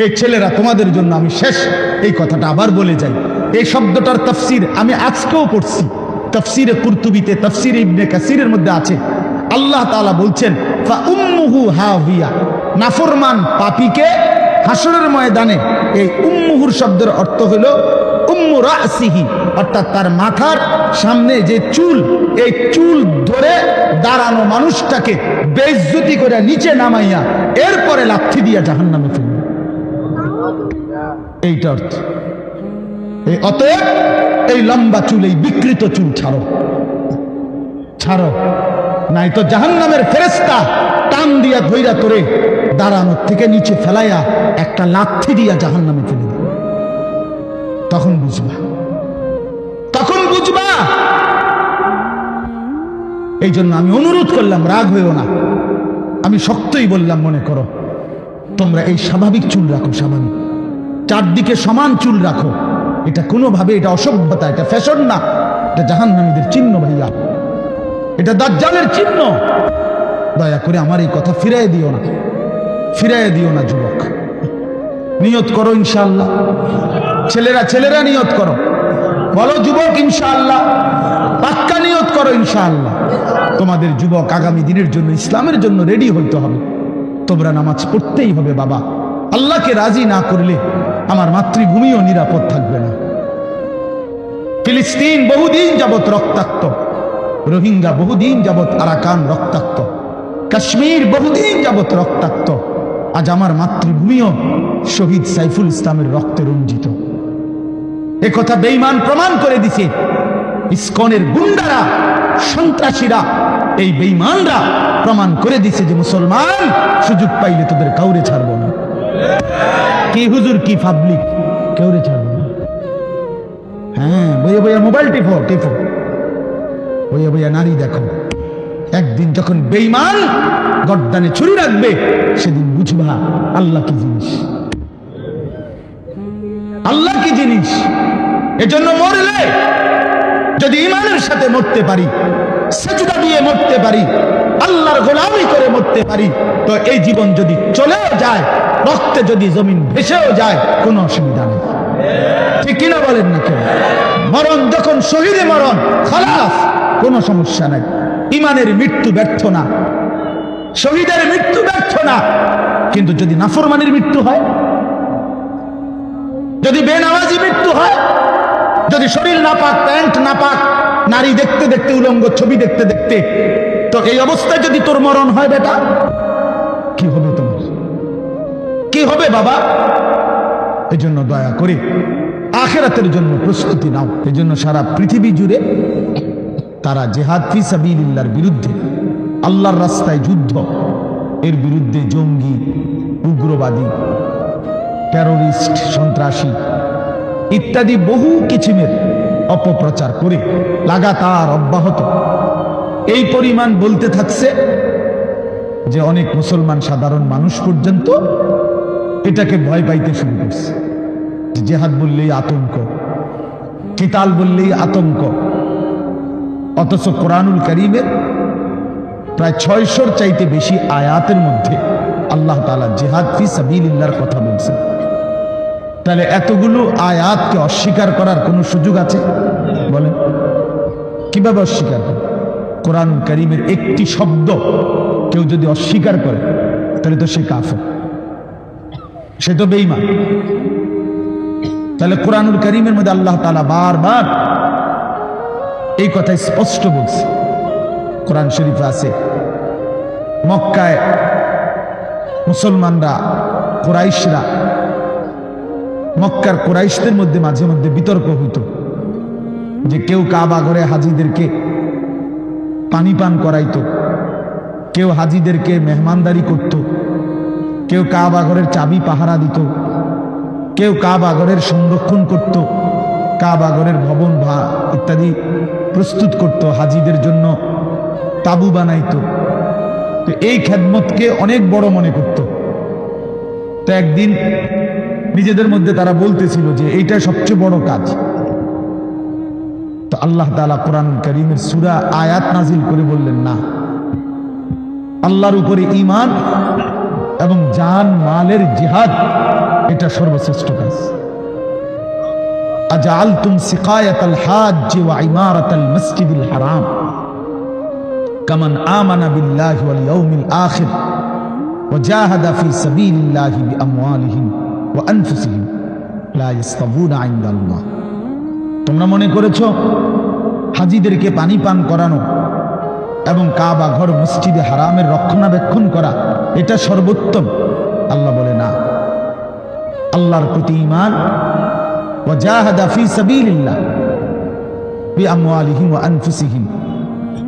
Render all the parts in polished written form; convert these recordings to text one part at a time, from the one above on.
এই ছেলেরা, তোমাদের জন্য আমি শেষ এই কথাটা আবার বলে যাই। এই শব্দটার তাফসীর আমি আজকেও পড়ছি, তাফসীরে কুরতুবিতে, তাফসীরে ইবনে কাসিরের মধ্যে আছে। আল্লাহ তাআলা বলছেন ফা উম্মুহু হাভিয়া, নাফরমান পাপীকে হাসরের ময়দানে এই উম্মুহুর শব্দের অর্থ হলো উম্মু রাসিহি, অর্থাৎ তার মাথার সামনে যে চুল, এই চুল ধরে দাঁড়ানো মানুষটাকে বেইজ্জতি করে নিচে নামাইয়া এরপরে লাথি দিয়া জাহান্নামে ফেলবে, এইটা অর্থ। অতএব এই লম্বা চুল, এই বিকৃত চুল ছাড়ো, ছাড়ো, নাই তো জাহান্নামের ফেরেশতা টান দিয়া ধইরা তোরে দাঁড়ানোর থেকে নিচে ফেলাইয়া একটা লাথি দিয়া জাহান্নামে ফেলে দিবে। তখন বুঝবা, তখন বুঝবা। এই জন্য আমি অনুরোধ করলাম, রাগ হইও না, আমি শক্তই বললাম, মনে করো তোমরা এই স্বাভাবিক চুল রাখো, স্বাভাবিক, চারদিকে সমান চুল রাখো। এটা কোনোভাবে, এটা অসভ্যতা, এটা ফ্যাশন না, এটা জাহান্নামীদের চিহ্ন ভাইয়া, এটা দাজ্জালের চিহ্ন। দয়া করে আমার এই কথা ফিরাই দিও না, ফিরাই দিও না যুবক। নিয়ত করো ইনশাআল্লাহ, ছেলেরা ছেলেরা নিয়ত করো, বলো যুবক ইনশাআল্লাহ, পাক্কা নিয়ত করো ইনশাআল্লাহ। তোমাদের যুবক আগামী দিনের জন্য, ইসলামের জন্য রেডি হইতে হবে। তোমরা নামাজ পড়তেই হবে বাবা। আল্লাহকে রাজি না করলে আমার মাতৃভূমিও নিরাপদ থাকবে না। ফিলিস্তিন বহুদিন যাবৎ রক্তাক্ত, রোহিঙ্গা বহুদিন যাবৎ আরাকান রক্তাক্ত, কাশ্মীর বহুদিন যাবৎ রক্তাক্ত। আজ আমার মাতৃভূমিও শহীদ সাইফুল ইসলামের রক্তে রঞ্জিত। একথা বেঈমান প্রমাণ করে দিছে ইসকনের গুন্ডারা, সন্ত্রাসীরা, এই বেঈমানরা প্রমাণ করে দিছে যে মুসলমান সুযোগ পাইলে তোদের কাউরে ছাড়বো না। কি হুজুর, কি পাবলিক, কাউরে ছাড়বো না। হ্যাঁ, বইয়া বইয়া মোবাইল টিপো, টিপো, বইয়া বইয়া নারী দেখো। একদিন যখন বেঈমান গর্দানে ছুরি রাখবে, সেদিন বুঝবা আল্লাহ কি জিনিস, আল্লাহ কি জিনিস। এজন্য মরলে যদি ঈমানের সাথে মরতে পারি, সিজদা দিয়ে মরতে পারি, আল্লাহর গোলামি করে মরতে পারি, তো এই জীবন যদি চলেও যায়, রক্তে যদি জমিন ভেসেও যায়, কোনো অসুবিধা নেই। ঠিক কিনা বলেন না কেন? মরণ যখন শহীদে মরণ, খালাস, কোনো সমস্যা নাই। ঈমানের মৃত্যু ব্যর্থ না, শহীদের মৃত্যু ব্যর্থ না। কিন্তু যদি নাফরমানির মৃত্যু হয়, যদি বেনামাজি মৃত্যু হয়, যদি শরীর নাপাক, প্যান্ট নাপাক, নারী দেখতে দেখতে, উলঙ্গ ছবি দেখতে দেখতে, তো এই অবস্থায় যদি তোর মরণ হয় বেটা, কি হবে তোমার, কি হবে বাবা? এই জন্য দয়া করে আখিরাতের জন্য প্রস্তুতি নাও। এই জন্য সারা পৃথিবী জুড়ে তারা জিহাদ ফি সাবিলিল্লাহর বিরুদ্ধে, আল্লাহর রাস্তায় যুদ্ধ, এর বিরুদ্ধে জঙ্গি, উগ্রবাদী, টেরোরিস্ট, সন্ত্রাসী ইত্যাদি বহু কিছিমের অপপ্রচার করে লাগাতার অব্যাহত এই পরিমাণ বলতে থাকছে যে অনেক মুসলমান সাধারণ মানুষ পর্যন্ত এটাকে ভয় পাইতে শুরু করছে। জিহাদ বললেই আতঙ্ক, কিতাল বললেই আতঙ্ক। অথচ কোরআনুল কারীমের প্রায় 600-র চাইতে বেশি আয়াতের মধ্যে আল্লাহ তাআলা জিহাদ ফি সাবিলিল্লাহর কথা বলছেন। তাহলে এতগুলো আয়াতকে অস্বীকার করার কোনো সুযোগ আছে? বলেন, কিভাবে অস্বীকার করে? কোরআনুল কারীমের একটি শব্দ কেউ যদি অস্বীকার করে, তাহলে তো সে কাফের, সে তো বেঈমান। তাহলে কোরআনুল কারীমের মধ্যে আল্লাহ তাআলা বারবার এই কথা স্পষ্ট বলছে। কোরআন শরীফে আছে, মক্কায় মুসলমানরা, কুরাইশরা, মক্কার কুরাইশদের মধ্যে মাঝে মধ্যে বিতর্ক হইত যে কেউ কাবা ঘরে হাজিদেরকে পানি পান করাইতো, কেউ হাজিদেরকে মেহমানদারি করত, কেউ কাবা ঘরের চাবি পাহারা দিত, কেউ কাবা ঘরের সংরক্ষণ করত, কাবা ঘরের ভবন ইত্যাদি প্রস্তুত করত, হাজিদের জন্য তাবু বানাইতো। তো এই খেদমতকে অনেক বড় মনে করত। তো একদিন নিজেদের মধ্যে তারা বলতেছিল যে এইটা সবচেয়ে বড় কাজ। তো আল্লাহ তাআলা কোরআনুল কারীমের সূরা আয়াত নাজিল করে বললেন, না, আল্লাহর উপরে ঈমান এবং জান মালের জিহাদ এটা সর্বশ্রেষ্ঠ কাজ। আজআলতুম সিকায়াতাল হাজ্জি ওয়া ইমারাতাল মসজিদিল হারাম কামান আমানা বিল্লাহি ওয়াল ইয়াউমিল আখির ওয়া জাহাদা ফি সাবিলিল্লাহি বিআমওয়ালিহিম ওয়া আনফুসিহিম লা ইস্তাবুনা ইনদাল্লাহ। তোমরা মনে করেছো হাজীদেরকে পানি পান করানো এবং কাবা ঘর মসজিদে হারামের রক্ষণাবেক্ষণ করা এটা সর্বোত্তম? আল্লাহ বলে না। আল্লাহর প্রতি ঈমান, ওয়া জাহাদা ফি সাবিলিল্লাহ বিআমওয়ালিহিম ওয়া আনফুসিহিম,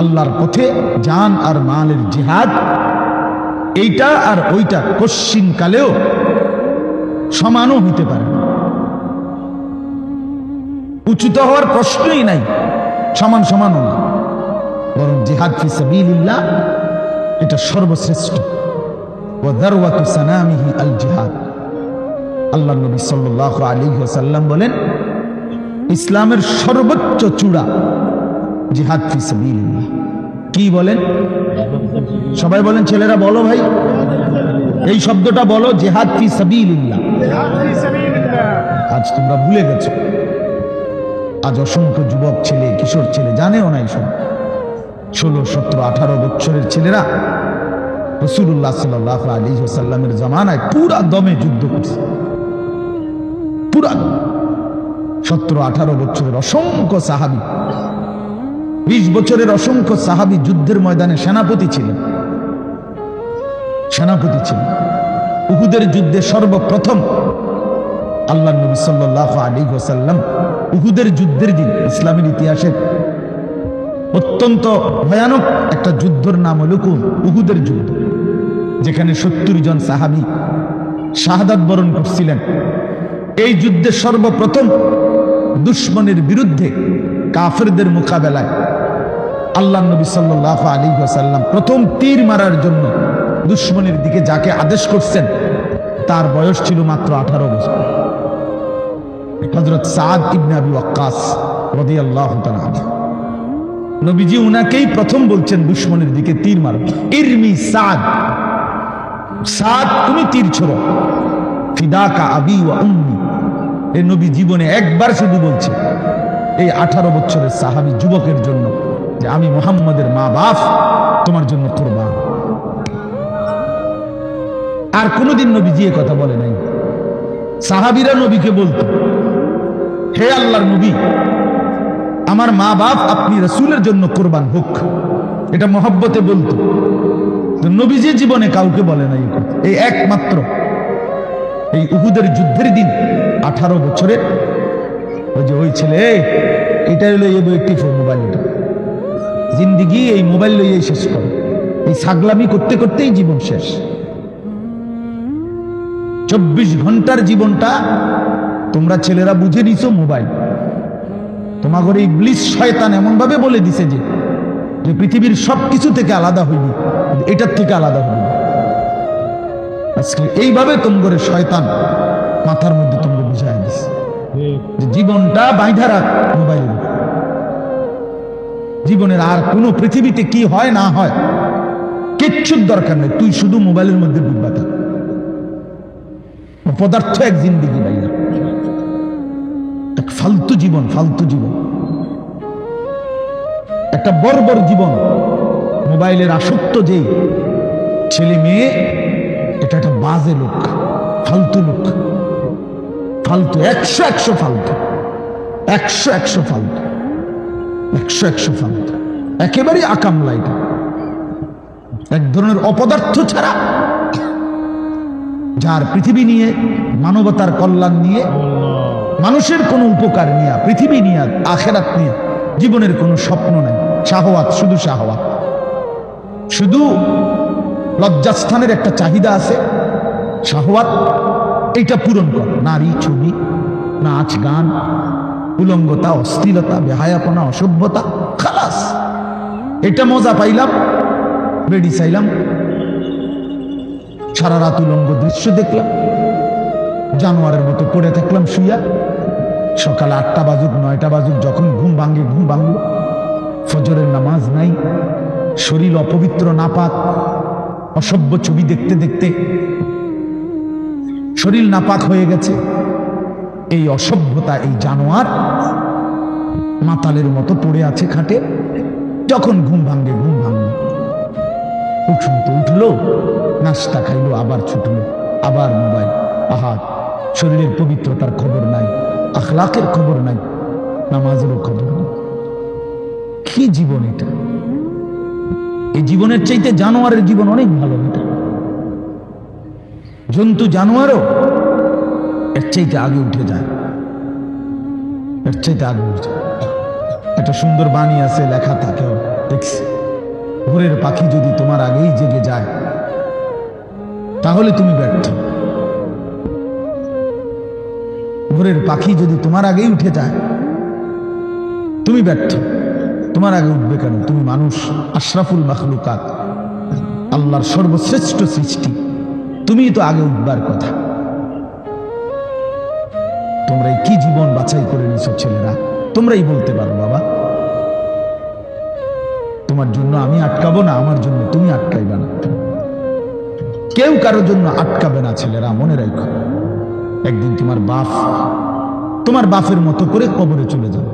আল্লাহর পথে জান আর মালের জিহাদ, এইটা আর ওইটা কশ্চিন কালেও সমানও হইতে পারে না। উচ্চত হওয়ার প্রশ্নই নাই, সমান সমানও না, বরং জিহাদ ফি সাবিলিল্লাহ এটা সর্বশ্রেষ্ঠ। ওয়া দারওয়াতু সানামিহি আল জিহাদ। আল্লাহ নবী সাল্লাল্লাহু আলাইহি ওয়াসাল্লাম বলেন, ইসলামের সর্বোচ্চ চূড়া জিহাদ ফি সাবিলিল্লাহ। কি বলেন? সবাই বলেন, ছেলেরা বলো ভাই, এই শব্দটা বলো, জিহাদ ফি সাবিলিল্লাহ। আজ তোমরা ভুলে গেছো। আজ অসংখ্য যুবক ছেলে, কিশোর ছেলে জানেও না এইসব। 16, 17, 18 বছরের ছেলেরা রাসূলুল্লাহ সাল্লাল্লাহু আলাইহি ওয়াসাল্লামের জামানায় পুরা দমে যুদ্ধ করছে। পুরা 17, 18 বছরের অসংখ্য সাহাবী, 20 বছরের অসংখ্য সাহাবী যুদ্ধের ময়দানে সেনাপতি ছিলেন। উহুদের যুদ্ধে সর্বপ্রথম আল্লাহ নবী সাল্লাল্লাহু আলাইহি ওয়াসাল্লাম উহুদের যুদ্ধের দিন, ইসলামের ইতিহাসে অত্যন্ত ভয়ানক একটা যুদ্ধের নাম হল উহুদের যুদ্ধ, যেখানে 70 জন সাহাবী শাহাদাত বরণ করছিলেন। এই যুদ্ধে সর্বপ্রথম দুশমনের বিরুদ্ধে কাফেরদের মোকাবেলায় আল্লাহ নবী সাল্লাল্লাহু আলাইহি ওয়াসাল্লাম প্রথম তীর মারার জন্য দুশমনের দিকে যাকে আদেশ করছেন তার বয়স ছিল মাত্র 18 বছর। হযরত সাদ ইবনে আবি ওয়াক্কাস রাদিয়াল্লাহু তাআলা আনহু, নবীজি উনাকেই প্রথম বলছেন দুশমনের দিকে তীর মারো। ইরমি সাদ, সাদ তুমি তীর ছোড়ো। ফিদাকা আবি ওয়া উম্মি, এই নবী জীবনে একবার শুধু বলছে এই 18 বছরের সাহাবী যুবকের জন্য যে আমি মুহাম্মদের মা বাপ তোমার জন্য কুরবান। আর কোনোদিন নবীজি এই কথা বলে নাই। সাহাবীরা নবীকে বলতো, হে আল্লাহর নবী, আমার মা বাপ আপনি রাসূলের জন্য কুরবান হোক, এটা মহব্বতে বলতো। নবীজি জীবনে কাউকে বলে নাই। এই একমাত্র এই উহুদের যুদ্ধের দিন 18 বছরের ওই ছেলে, এটা হলো এই বইটি মোবাইল, এটা জিন্দিগি এই মোবাইল লইয়াই শেষ করে। এই ছাগলামি করতে করতেই জীবন শেষ। 24 ঘন্টার জীবনটা তোমরা ছেলেরা বুঝে নিছো মোবাইল। তোমাদের ইবলিস শয়তান এমন ভাবে বলে দিছে যে পৃথিবীর সবকিছু থেকে আলাদা হইবি, এটার থেকে আলাদা হইবি। আজকে এইভাবে তোমাদের শয়তান মাথার মধ্যে তোমরা বুঝাই দিছে যে জীবনটা বাইধা রাখ মোবাইল। জীবনের আর কোনো পৃথিবীতে কি হয় না হয় কিচ্ছুর দরকার নেই, তুই শুধু মোবাইলের মধ্যে ডুববা থাক। পদার্থ এক জিন্দিগি ভাইয়া, এক ফালতু জীবন, ফালতু জীবন, একটা বর্বর জীবন। মোবাইলের আসক্ত যে ছেলে মেয়ে, এটা একটা বাজে লোক, ফালতু লোক, ফালতু 100 ফালতু, 100 ফালতু, 100 ফালতু, একেবারেই আকামলা। এটা এক ধরনের অপদার্থ ছাড়া, যার পৃথিবী নিয়ে, মানবতার কল্যাণ নিয়ে, মানুষের কোনো উপকার নিয়ে, পৃথিবী নিয়ে, আখেরাত নিয়ে জীবনের কোনো স্বপ্ন নাই। শাহওয়াত, শুধু শাহওয়াত, শুধু লজ্জাস্থানের একটা চাহিদা আছে, শাহওয়াত, এইটা পূরণ কর। নারী, ছবি, নাচ, গান, উলঙ্গতা, অশ্লীলতা, বেহায়াপনা, অসভ্যতা, খালাস। এটা মজা পাইলাম, বেডি চাইলাম, সারা রাত উলঙ্গ দৃশ্য দেখলাম, জানোয়ারের মতো পড়ে থাকলাম শুইয়া। সকাল 8টা বাজুক 9টা বাজুক, যখন ঘুম ভাঙে ঘুম ভাঙল। ফজরের নামাজ নাই, শরীর অপবিত্র, নাপাক, অসভ্য ছবি দেখতে দেখতে শরীর নাপাক হয়ে গেছে, এই অসভ্যতা, এই জানোয়ার মাতালের মতো পড়ে আছে খাটে। যখন ঘুম ভাঙবে, উঠুন তো উঠলো, নাস্তা খাইলো, আবার ছুটলো, আবার মোবাইল। আহা, শরীরের পবিত্রতার খবর নাই, আখলাকের খবর নাই, নামাজেরও খবর নাই। কি জীবন এটা? এই জীবনের চাইতে জানোয়ারের জীবন অনেক ভালো। এটা জন্তু জানোয়ারও এর চাইতে আগে উঠে যায়, এর চাইতে আগে উঠে। একটা সুন্দর বাণী আছে, লেখা থাকে, দেখছি, ভোরের পাখি যদি তোমার আগেই জেগে যায় তাহলে তুমি ব্যর্থ। ভোরের পাখি যদি তোমার আগেই উঠে যায় তুমি ব্যর্থ। তোমার আগে উঠবে কেন? তুমি মানুষ, আশরাফুল মাখলুকাত, আল্লাহর সর্বশ্রেষ্ঠ সৃষ্টি, তুমি তো আগে উঠবার কথা। তোমরাই কি জীবন বাছাই করে নিছো ছেলেরা? তোমরাই বলতে পারো বাবা, তোমার জন্য আমি আটকাবো না, আমার জন্য তুমি আটকাইবা না। কেউ কারোর জন্য আটকাবে না ছেলেরা, মনে রাখো। একদিন তোমার বাপের মতো করে কবরে চলে যাবে।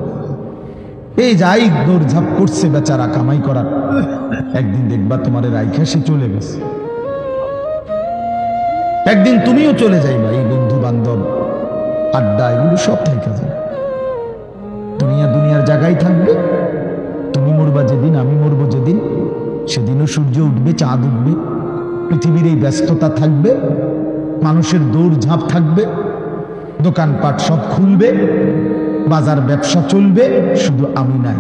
এই যাই দৌড়ঝাঁপ করছে বেচারা কামাই করার, একদিন দেখবা তোমার রাইখা সে চলে গেছে। একদিন তুমিও চলে যাইবা। এই বন্ধু বান্ধব আড্ডা এগুলো সব থেকে যাবে। দুনিয়ার জায়গায় থাকবে। তুমি মরবা যেদিন, আমি মরবো যেদিন, সেদিনও সূর্য উঠবে, চাঁদ উঠবে, পৃথিবীর এই ব্যস্ততা থাকবে, মানুষের দৌড়ঝাঁপ থাকবে, দোকানপাট সব খুলবে, বাজার ব্যবসা চলবে, শুধু আমি নাই।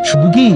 শুধু কি